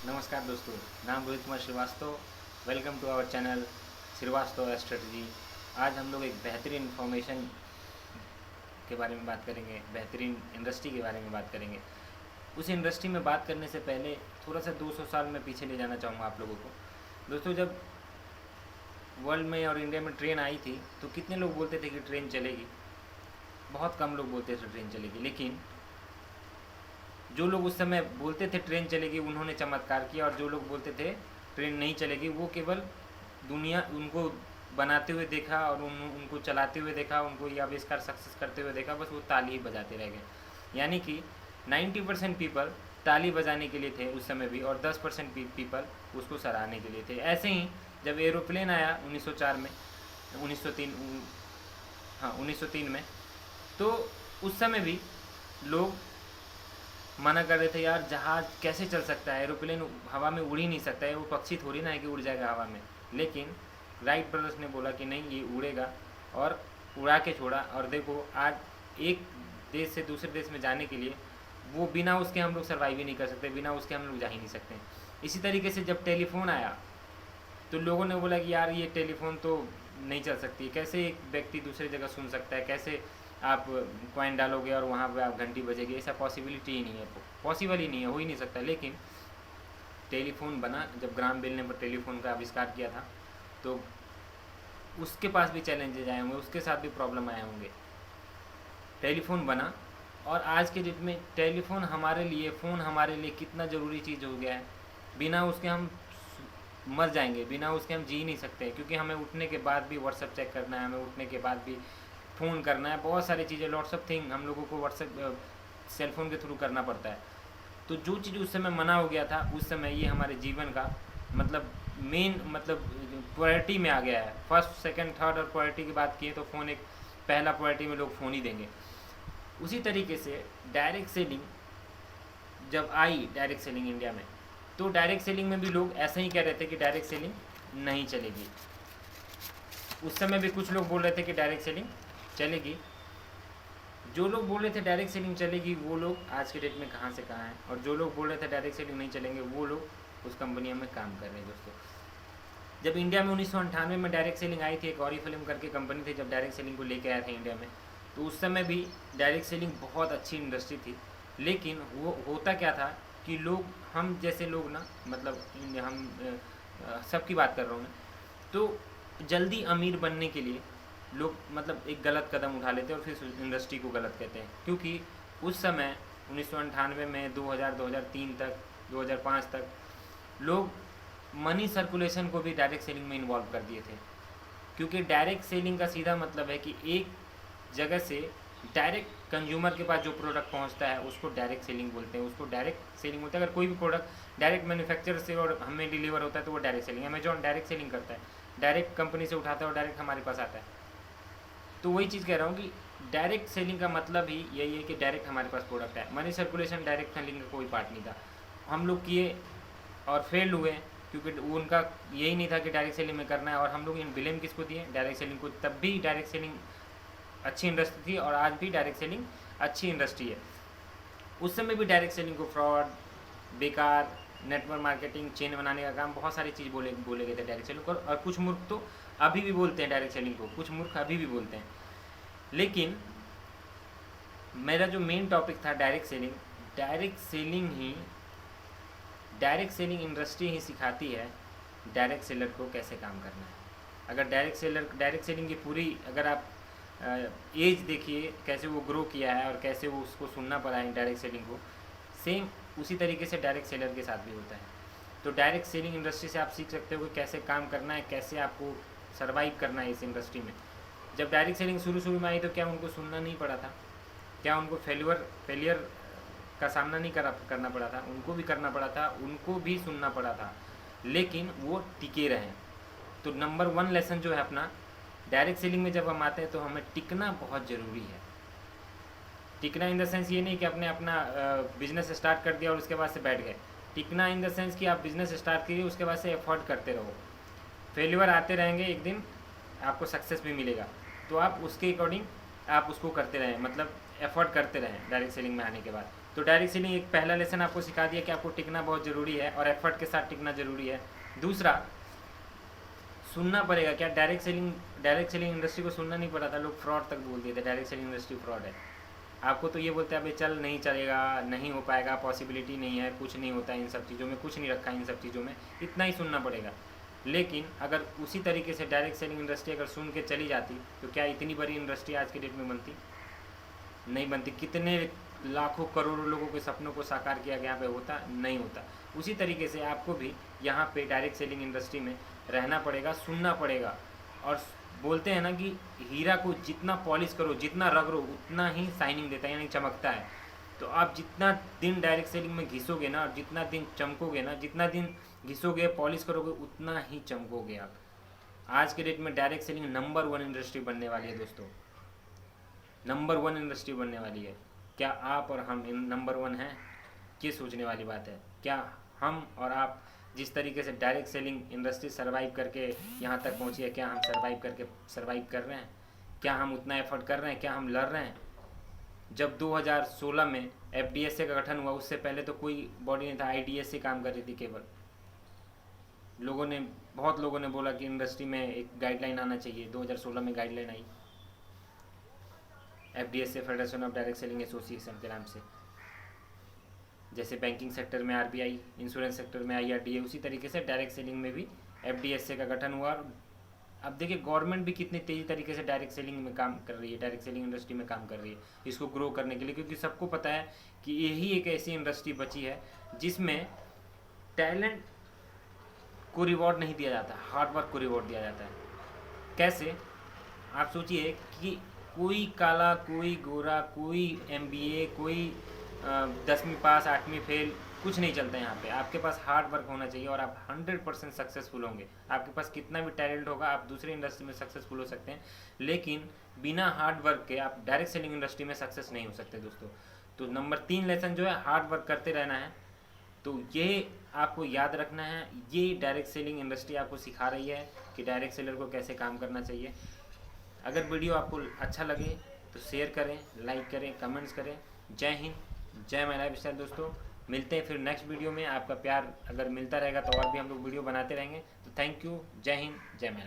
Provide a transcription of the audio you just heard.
नमस्कार दोस्तों, नाम Rohit Kumar Srivastava. Welcome to our channel Srivastava strategy. आज हम लोग एक बेहतरीन इन्फॉर्मेशन के बारे में बात करेंगे, बेहतरीन इंडस्ट्री के बारे में बात करेंगे। उस इंडस्ट्री में बात करने से पहले थोड़ा सा 200 साल में पीछे ले जाना चाहूँगा आप लोगों को। दोस्तों, जब वर्ल्ड में और इंडिया में ट्रेन आई थी तो कितने लोग बोलते थे कि ट्रेन चलेगी? बहुत कम लोग बोलते थे ट्रेन चलेगी। लेकिन जो लोग उस समय बोलते थे ट्रेन चलेगी, उन्होंने चमत्कार किया, और जो लोग बोलते थे ट्रेन नहीं चलेगी, वो केवल दुनिया उनको बनाते हुए देखा और उनको चलाते हुए देखा, उनको ये आविष्कार सक्सेस करते हुए देखा, बस वो ताली ही बजाते रह गए। यानी कि 90% पीपल ताली बजाने के लिए थे उस समय भी, और 10% पीपल उसको सराहने के लिए थे। ऐसे ही जब एरोप्लेन आया 1904 में, 1903 में, तो उस समय भी लोग मना कर रहे थे, यार जहाज़ कैसे चल सकता है, एरोप्लेन हवा में उड़ ही नहीं सकता है, वो पक्षी थोड़ी ना है कि उड़ जाएगा हवा में। लेकिन राइट ब्रदर्स ने बोला कि नहीं, ये उड़ेगा, और उड़ा के छोड़ा। और देखो, आज एक देश से दूसरे देश में जाने के लिए वो बिना उसके हम लोग सर्वाइव ही नहीं कर सकते, बिना उसके हम लोग जा ही नहीं सकते। इसी तरीके से जब टेलीफोन आया तो लोगों ने बोला कि यार ये टेलीफोन तो नहीं चल सकती, कैसे एक व्यक्ति दूसरी जगह सुन सकता है, कैसे आप कॉइन डालोगे और वहाँ पे आप घंटी बजेगी, ऐसा पॉसिबिलिटी ही नहीं है, पॉसिबल ही नहीं है, हो ही नहीं सकता। लेकिन टेलीफोन बना, जब ग्राम बेल ने टेलीफोन का आविष्कार किया था, तो उसके पास भी चैलेंजेस आए होंगे, उसके साथ भी प्रॉब्लम आए होंगे। टेलीफोन बना, और आज के डेट में टेलीफोन हमारे लिए, फ़ोन हमारे लिए कितना ज़रूरी चीज़ हो गया है। बिना उसके हम मर जाएंगे, बिना उसके हम जी नहीं सकते, क्योंकि हमें उठने के बाद भी व्हाट्सएप चेक करना है, हमें उठने के बाद भी फ़ोन करना है, बहुत सारी चीज़ें, लॉट्स ऑफ थिंग हम लोगों को व्हाट्सएप सेलफोन के थ्रू करना पड़ता है। तो जो चीज़ उस समय मना हो गया था, उस समय ये हमारे जीवन का मतलब मेन प्रायोरिटी में आ गया है। फर्स्ट, सेकंड, थर्ड और प्रायोरिटी की बात की है तो फ़ोन एक पहला प्रायोरिटी में लोग फ़ोन ही देंगे। उसी तरीके से डायरेक्ट सेलिंग जब आई, डायरेक्ट सेलिंग इंडिया में, तो डायरेक्ट सेलिंग में भी लोग ऐसा ही कह रहे थे कि डायरेक्ट सेलिंग नहीं चलेगी। उस समय भी कुछ लोग बोल रहे थे कि डायरेक्ट सेलिंग चलेगी। जो लोग बोल रहे थे डायरेक्ट सेलिंग चलेगी, वो लोग आज के डेट में कहाँ से कहाँ हैं, और जो लोग बोल रहे थे डायरेक्ट सेलिंग नहीं चलेंगे, वो लोग उस कंपनियों में काम कर रहे हैं। दोस्तों, जब इंडिया में 1998 में डायरेक्ट सेलिंग आई थी, एक और फिल्म करके कंपनी थी, जब डायरेक्ट सेलिंग को लेके आए थे इंडिया में, तो उस समय भी डायरेक्ट सेलिंग बहुत अच्छी इंडस्ट्री थी। लेकिन वो होता क्या था कि लोग, हम जैसे लोग ना, मतलब हम सबकी बात कर रहा हूँ मैं, तो जल्दी अमीर बनने के लिए लोग मतलब एक गलत कदम उठा लेते हैं और फिर इंडस्ट्री को गलत कहते हैं। क्योंकि उस समय 1998 में 2000, 2003 तक, 2005 तक लोग मनी सर्कुलेशन को भी डायरेक्ट सेलिंग में इन्वॉल्व कर दिए थे। क्योंकि डायरेक्ट सेलिंग का सीधा मतलब है कि एक जगह से डायरेक्ट कंज्यूमर के पास जो प्रोडक्ट पहुंचता है उसको डायरेक्ट सेलिंग बोलते हैं, उसको डायरेक्ट सेलिंग बोलते हैं। अगर कोई भी प्रोडक्ट डायरेक्ट मैन्युफैक्चरर से और हमें डिलीवर होता है तो वो direct selling. Amazon direct selling करता है, डायरेक्ट कंपनी से उठाता है और डायरेक्ट हमारे पास आता है। तो वही चीज़ कह रहा हूँ कि डायरेक्ट सेलिंग का मतलब ही यही है कि डायरेक्ट हमारे पास प्रोडक्ट है। मनी सर्कुलेशन डायरेक्ट सेलिंग का कोई पार्ट नहीं था। हम लोग किए और फेल हुए, क्योंकि उनका यही नहीं था कि डायरेक्ट सेलिंग में करना है। और हम लोग इन ब्लेम किसको दिए? डायरेक्ट सेलिंग को। तब भी डायरेक्ट सेलिंग अच्छी इंडस्ट्री थी और आज भी डायरेक्ट सेलिंग अच्छी इंडस्ट्री है। उस समय भी डायरेक्ट सेलिंग को फ्रॉड, बेकार, नेटवर्क मार्केटिंग, चेन बनाने का काम, बहुत सारी चीज़ बोले गए थे डायरेक्ट सेलिंग को। और कुछ मूर्ख तो अभी भी बोलते हैं डायरेक्ट सेलिंग को, कुछ मूर्ख अभी भी बोलते हैं। लेकिन मेरा जो मेन टॉपिक था direct selling, direct selling industry ही सिखाती है डायरेक्ट सेलर को कैसे काम करना है। अगर डायरेक्ट सेलिंग की पूरी, अगर आप एज देखिए कैसे वो ग्रो किया है और कैसे वो उसको सुनना पड़ा है डायरेक्ट सेलिंग को, सेम उसी तरीके से डायरेक्ट सेलर के साथ भी होता है। तो डायरेक्ट सेलिंग इंडस्ट्री से आप सीख सकते हो कि कैसे काम करना है, कैसे आपको सर्वाइव करना है इस इंडस्ट्री में। जब डायरेक्ट सेलिंग शुरू में आई तो क्या उनको सुनना नहीं पड़ा था? क्या उनको फेलियर का सामना नहीं करना पड़ा था? उनको भी करना पड़ा था, उनको भी सुनना पड़ा था, लेकिन वो टिके रहे। तो नंबर 1 लेसन जो है अपना, डायरेक्ट सेलिंग में जब हम आते हैं तो हमें टिकना बहुत ज़रूरी है। टिकना इन द सेंस ये नहीं कि आपने अपना बिजनेस स्टार्ट कर दिया और उसके बाद से बैठ गए। टिकना इन द सेंस कि आप बिज़नेस स्टार्ट कीजिए, उसके बाद से एफर्ट करते रहो। फेलियर आते रहेंगे, एक दिन आपको सक्सेस भी मिलेगा, तो आप उसके अकॉर्डिंग आप उसको करते रहें, मतलब एफर्ट करते रहें डायरेक्ट सेलिंग में आने के बाद। तो डायरेक्ट सेलिंग एक पहला लेसन आपको सिखा दिया कि आपको टिकना बहुत ज़रूरी है और एफर्ट के साथ टिकना ज़रूरी है। दूसरा, सुनना पड़ेगा। क्या डायरेक्ट सेलिंग इंडस्ट्री को सुनना नहीं पड़ा था, लोग फ्रॉड तक बोल दिए थे डायरेक्ट सेलिंग इंडस्ट्री फ्रॉड है। आपको तो ये बोलते हैं अभी चल नहीं चलेगा, नहीं हो पाएगा, पॉसिबिलिटी नहीं है, कुछ नहीं होता इन सब चीज़ों में, कुछ नहीं रखा इन सब चीज़ों में, इतना ही सुनना पड़ेगा। लेकिन अगर उसी तरीके से डायरेक्ट सेलिंग इंडस्ट्री अगर सुन के चली जाती तो क्या इतनी बड़ी इंडस्ट्री आज के डेट में बनती? नहीं बनती। कितने लाखों करोड़ों लोगों के सपनों को साकार किया गया पे होता? नहीं होता। उसी तरीके से आपको भी यहाँ पे डायरेक्ट सेलिंग इंडस्ट्री में रहना पड़ेगा, सुनना पड़ेगा। और बोलते हैं ना कि हीरा को जितना पॉलिश करो, जितना रगड़ो, उतना ही शाइनिंग देता है, यानी चमकता है। तो आप जितना दिन डायरेक्ट सेलिंग में घिसोगे ना, और जितना दिन चमकोगे ना, जितना दिन घिसोगे पॉलिश करोगे, उतना ही चमकोगे आप। आज के डेट में डायरेक्ट सेलिंग नंबर 1 इंडस्ट्री बनने वाली है दोस्तों, नंबर 1 इंडस्ट्री बनने वाली है। क्या आप और हम नंबर 1 हैं? ये सोचने वाली बात है। क्या हम और आप जिस तरीके से डायरेक्ट सेलिंग इंडस्ट्री सर्वाइव करके यहाँ तक पहुँची है, क्या हम सर्वाइव कर रहे हैं? क्या हम उतना एफर्ट कर रहे हैं? क्या हम लड़ रहे हैं? जब 2016 में FDSA का गठन हुआ, उससे पहले तो कोई बॉडी नहीं था, IDS से काम कर रही थी केवल। बहुत लोगों ने बोला कि इंडस्ट्री में एक गाइडलाइन आना चाहिए। 2016 में guideline I FDSA, federation of direct selling association के नाम से। जैसे बैंकिंग सेक्टर में RBI, इंश्योरेंस सेक्टर में IRDA, उसी तरीके से डायरेक्ट सेलिंग में भी FDSA का गठन हुआ। अब देखिए गवर्नमेंट भी कितनी तेज़ी तरीके से डायरेक्ट सेलिंग में काम कर रही है, डायरेक्ट सेलिंग इंडस्ट्री में काम कर रही है इसको ग्रो करने के लिए, क्योंकि सबको पता है कि यही एक ऐसी इंडस्ट्री बची है जिसमें टैलेंट को रिवॉर्ड नहीं दिया जाता, हार्ड वर्क को रिवॉर्ड दिया जाता है। कैसे? आप सोचिए कि कोई काला, कोई गोरा, कोई MBA, कोई 10वीं पास, 8वीं फेल, कुछ नहीं चलता यहाँ पे। आपके पास हार्ड वर्क होना चाहिए और आप 100% सक्सेसफुल होंगे। आपके पास कितना भी टैलेंट होगा, आप दूसरी इंडस्ट्री में सक्सेसफुल हो सकते हैं, लेकिन बिना हार्ड वर्क के आप डायरेक्ट सेलिंग इंडस्ट्री में सक्सेस नहीं हो सकते दोस्तों। तो नंबर 3 लेसन जो है, हार्ड वर्क करते रहना है। तो ये आपको याद रखना है, ये डायरेक्ट सेलिंग इंडस्ट्री आपको सिखा रही है कि डायरेक्ट सेलर को कैसे काम करना चाहिए। अगर वीडियो आपको अच्छा लगे तो शेयर करें, लाइक करें, कमेंट्स करें। जय हिंद, जय माय लाइफस्टाइल दोस्तों। मिलते हैं फिर नेक्स्ट वीडियो में। आपका प्यार अगर मिलता रहेगा तो और भी हम लोग वीडियो बनाते रहेंगे। तो थैंक यू, जय हिंद, जय माय।